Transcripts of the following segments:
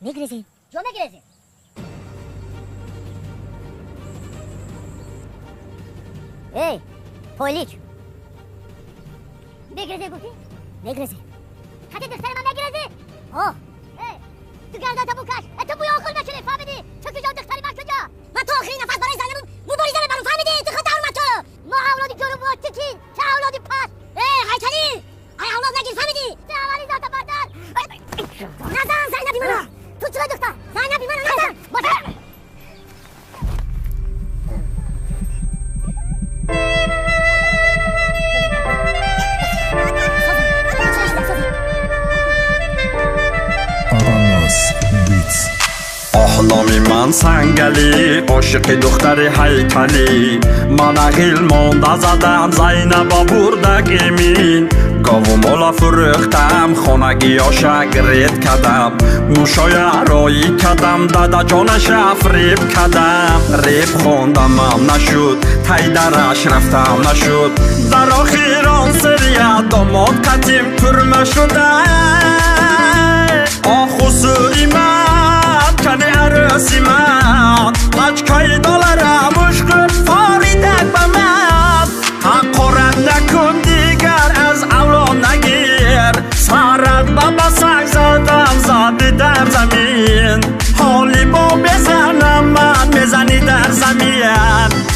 میگریزی؟ جو میگریزی؟ ای پولیچ میگریزی گفتی؟ میگریزی؟ خطی دختر من میگریزی؟ آه ای تو گردن تبو کش تو بوی آقل نشونی فهمیدی؟ چه کجا دختری من کجا؟ من تو آخرین نفس برای زنمون مبارزه برام فهمیدی؟ تو خط اون تو ما اولادی جلو با چکین چه اولادی پس ای حیتری ای اولاد نگیر فهمیدی؟ چه اولی ذات بردار نزن زینبی منو تو چه دختر؟ زینبی منو نزن باشه احلامی من سنگلی عاشق دختر هیکلی من عقیل مانده زدم زینبا بردگ امین گاو مولا فروختم خانگی آشا گرید کدم موشای رایی کدم دادا جانش افریب کدم ریب خوندم هم نشد تای درش رفتم نشد در آخران سریع داماد قدیم ترمه شده آخو سوری من کنی عروسی من لچکای دلارم مشکل فاریدک به من حقارت نکن دیگر از اولاد نگیر سرت بابا سنگ زدم زدی در زمین حالی با بزنم من میزنی در زمین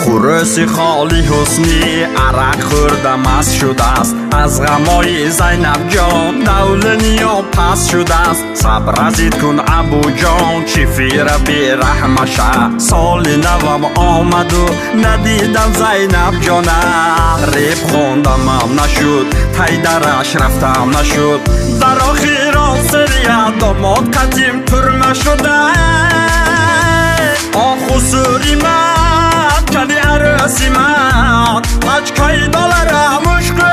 خورسی خالی حسنی عرق خورده مست شده است از غمای زینب جان دولنیا پس شده است صبر ازید کن ابو جان چفیر بی رحمشه سال نوم آمد و ندیدم زینب جانه ریب خوندم هم نشد تای درش رفتم نشد در آخران سریع داماد قدیم ترمه شده آخو سوری من کنی عروسی من لچکای دلارم مشکل